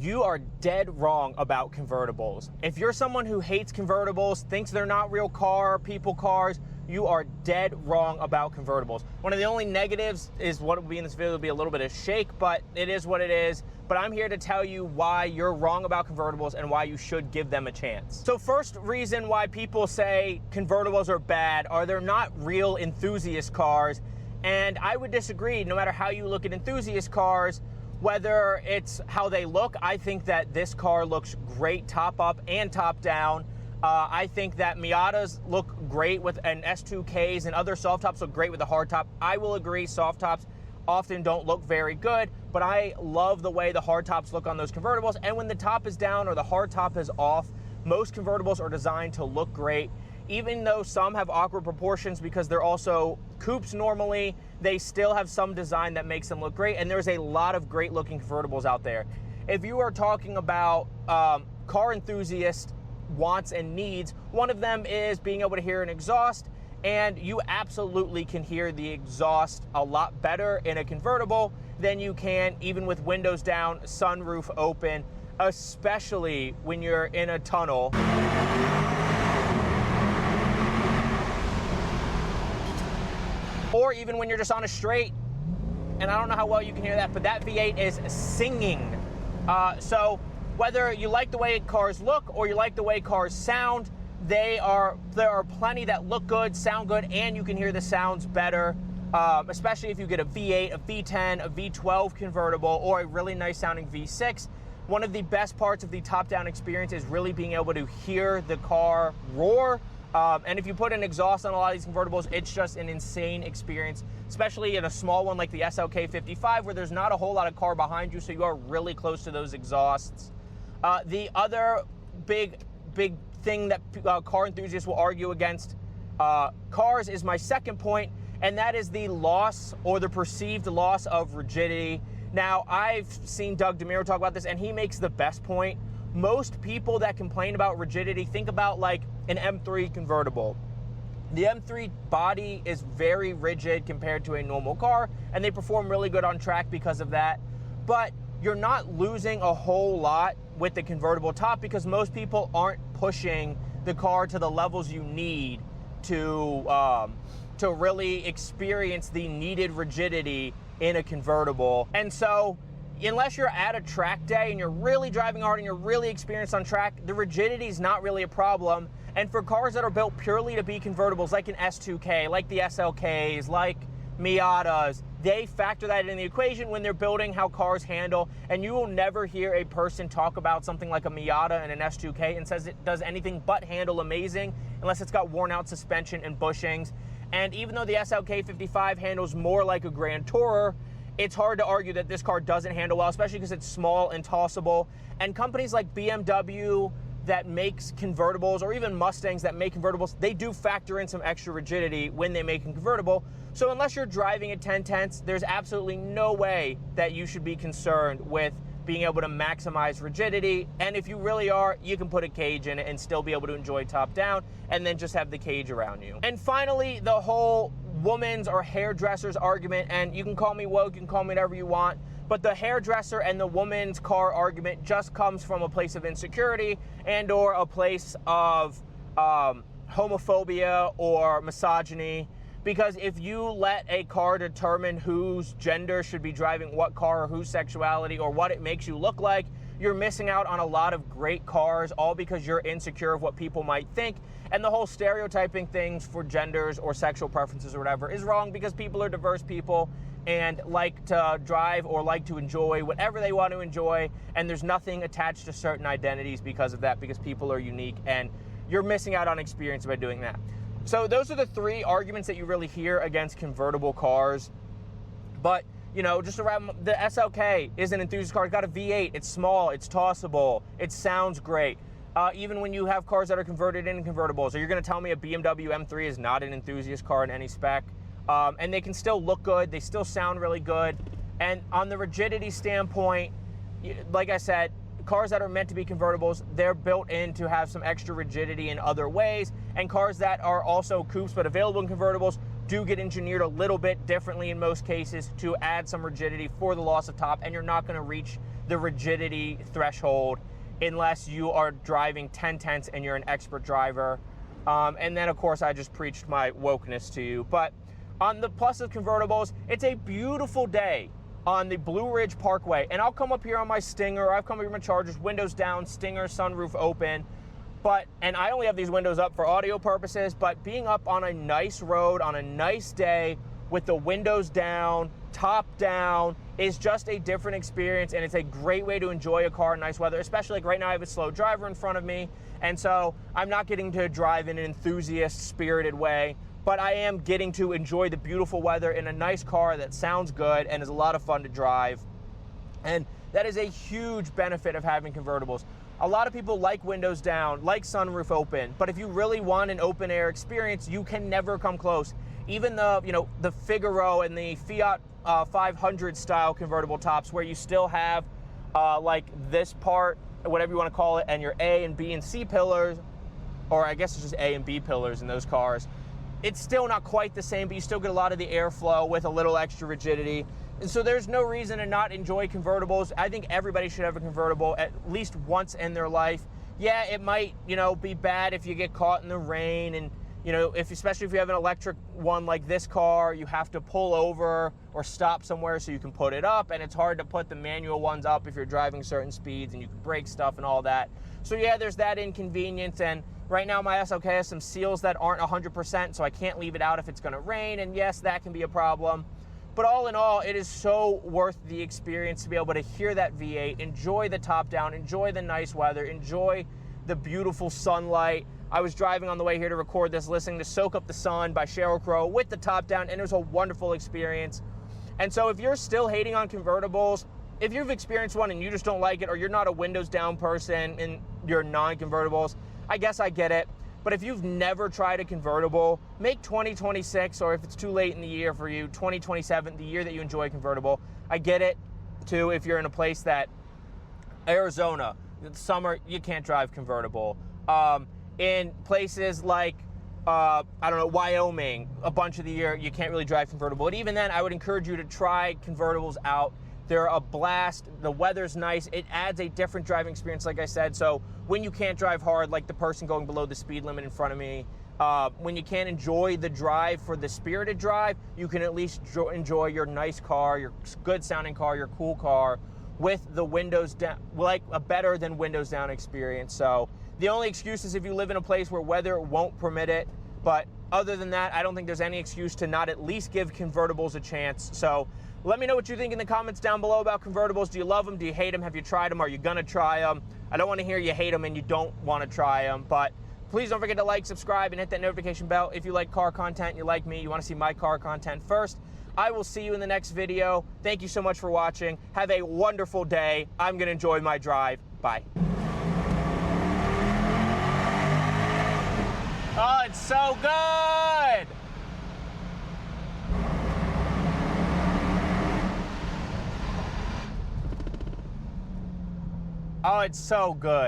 you are dead wrong about convertibles. If you're someone who hates convertibles, thinks they're not real people cars, you are dead wrong about convertibles. One of the only negatives is what will be in this video will be a little bit of shake, but it is what it is. But I'm here to tell you why you're wrong about convertibles and why you should give them a chance. So first reason why people say convertibles are bad are they're not real enthusiast cars. And I would disagree. No matter how you look at enthusiast cars, whether it's how they look, I think that this car looks great top up and top down. I think that Miatas look great with an S2Ks and other soft tops look great with a hard top. I will agree soft tops often don't look very good, but I love the way the hard tops look on those convertibles. And when the top is down or the hard top is off, most convertibles are designed to look great. Even though some have awkward proportions because they're also coupes normally, they still have some design that makes them look great. And there's a lot of great looking convertibles out there. If you are talking about car enthusiast wants and needs, one of them is being able to hear an exhaust, and you absolutely can hear the exhaust a lot better in a convertible than you can even with windows down, sunroof open, especially when you're in a tunnel. Or even when you're just on a straight, and I don't know how well you can hear that, but that V8 is singing. So whether you like the way cars look or you like the way cars sound, there are plenty that look good, sound good, and you can hear the sounds better, especially if you get a V8, a V10, a V12 convertible, or a really nice sounding V6. One of the best parts of the top-down experience is really being able to hear the car roar. And if you put an exhaust on a lot of these convertibles, it's just an insane experience, especially in a small one like the SLK 55, where there's not a whole lot of car behind you, so you are really close to those exhausts. The other big thing that car enthusiasts will argue against cars is my second point, and that is the loss or the perceived loss of rigidity. Now, I've seen Doug DeMiro talk about this, and he makes the best point. Most people that complain about rigidity, think about like an M3 convertible. The M3 body is very rigid compared to a normal car, and they perform really good on track because of that. But you're not losing a whole lot with the convertible top because most people aren't pushing the car to the levels you need to really experience the needed rigidity in a convertible. And so unless you're at a track day and you're really driving hard and you're really experienced on track, the rigidity is not really a problem. And for cars that are built purely to be convertibles, like an S2K, like the SLKs, like Miatas, they factor that in the equation when they're building how cars handle. And you will never hear a person talk about something like a Miata and an S2K and says it does anything but handle amazing unless it's got worn out suspension and bushings. And even though the SLK 55 handles more like a Grand Tourer, it's hard to argue that this car doesn't handle well, especially because it's small and tossable. And companies like BMW that makes convertibles, or even Mustangs that make convertibles, they do factor in some extra rigidity when they make a convertible. So unless you're driving at 10/10ths, there's absolutely no way that you should be concerned with being able to maximize rigidity. And if you really are, you can put a cage in it and still be able to enjoy top down and then just have the cage around you. And finally, the whole woman's or hairdresser's argument, and you can call me woke, you can call me whatever you want, but the hairdresser and the woman's car argument just comes from a place of insecurity and or a place of homophobia or misogyny. Because if you let a car determine whose gender should be driving what car or whose sexuality or what it makes you look like, you're missing out on a lot of great cars, all because you're insecure of what people might think. And the whole stereotyping things for genders or sexual preferences or whatever is wrong, because people are diverse people and like to drive or like to enjoy whatever they want to enjoy. And there's nothing attached to certain identities because of that, because people are unique and you're missing out on experience by doing that. So those are the three arguments that you really hear against convertible cars. But, you know, just around, the SLK is an enthusiast car. It's got a V8, it's small, it's tossable, it sounds great. Even when you have cars that are converted into convertibles, so you're gonna tell me a BMW M3 is not an enthusiast car in any spec. And they can still look good, they still sound really good. And on the rigidity standpoint, like I said, cars that are meant to be convertibles, they're built in to have some extra rigidity in other ways. And cars that are also coupes but available in convertibles do get engineered a little bit differently in most cases to add some rigidity for the loss of top, and you're not going to reach the rigidity threshold unless you are driving 10/10 and you're an expert driver. And then, of course, I just preached my wokeness to you. But on the plus of convertibles, it's a beautiful day on the Blue Ridge Parkway. And I'll come up here on my Stinger, I've come up here on my Chargers, windows down, Stinger, sunroof open. And I only have these windows up for audio purposes, but being up on a nice road, on a nice day, with the windows down, top down, is just a different experience, and it's a great way to enjoy a car in nice weather, especially like right now I have a slow driver in front of me, and so I'm not getting to drive in an enthusiast, spirited way, but I am getting to enjoy the beautiful weather in a nice car that sounds good and is a lot of fun to drive. And that is a huge benefit of having convertibles. A lot of people like windows down, like sunroof open, but if you really want an open air experience, you can never come close. Even the Figaro and the Fiat 500 style convertible tops, where you still have like this part, whatever you want to call it, and your A and B and C pillars, or I guess it's just A and B pillars in those cars. It's still not quite the same, but you still get a lot of the airflow with a little extra rigidity. And so there's no reason to not enjoy convertibles. I think everybody should have a convertible at least once in their life. Yeah, it might, be bad if you get caught in the rain, and especially if you have an electric one like this car, you have to pull over or stop somewhere so you can put it up, and it's hard to put the manual ones up if you're driving certain speeds and you can break stuff and all that. So yeah, there's that inconvenience, and right now my SLK has some seals that aren't 100%, so I can't leave it out if it's gonna rain, and yes, that can be a problem. But all in all, it is so worth the experience to be able to hear that V8, enjoy the top down, enjoy the nice weather, enjoy the beautiful sunlight. I was driving on the way here to record this, listening to Soak Up the Sun by Sheryl Crow with the top down, and it was a wonderful experience. And so if you're still hating on convertibles, if you've experienced one and you just don't like it, or you're not a windows down person and you're non-convertibles, I guess I get it. But if you've never tried a convertible, make 2026, or if it's too late in the year for you, 2027, the year that you enjoy convertible. I get it, too, if you're in a place that, Arizona, summer, you can't drive convertible. In places like, Wyoming, a bunch of the year, you can't really drive convertible. And even then, I would encourage you to try convertibles out. They're a blast. The weather's nice. It adds a different driving experience, like I said. So when you can't drive hard, like the person going below the speed limit in front of me, when you can't enjoy the drive for the spirited drive, you can at least enjoy your nice car, your good sounding car, your cool car with the windows down, like a better than windows down experience. So the only excuse is if you live in a place where weather won't permit it. But other than that, I don't think there's any excuse to not at least give convertibles a chance. So let me know what you think in the comments down below about convertibles. Do you love them? Do you hate them? Have you tried them? Are you gonna try them? I don't want to hear you hate them and you don't want to try them. But please don't forget to like, subscribe, and hit that notification bell if you like car content, you like me, you want to see my car content first. I will see you in the next video. Thank you so much for watching. Have a wonderful day. I'm gonna enjoy my drive. Bye. Oh, it's so good! Oh, it's so good.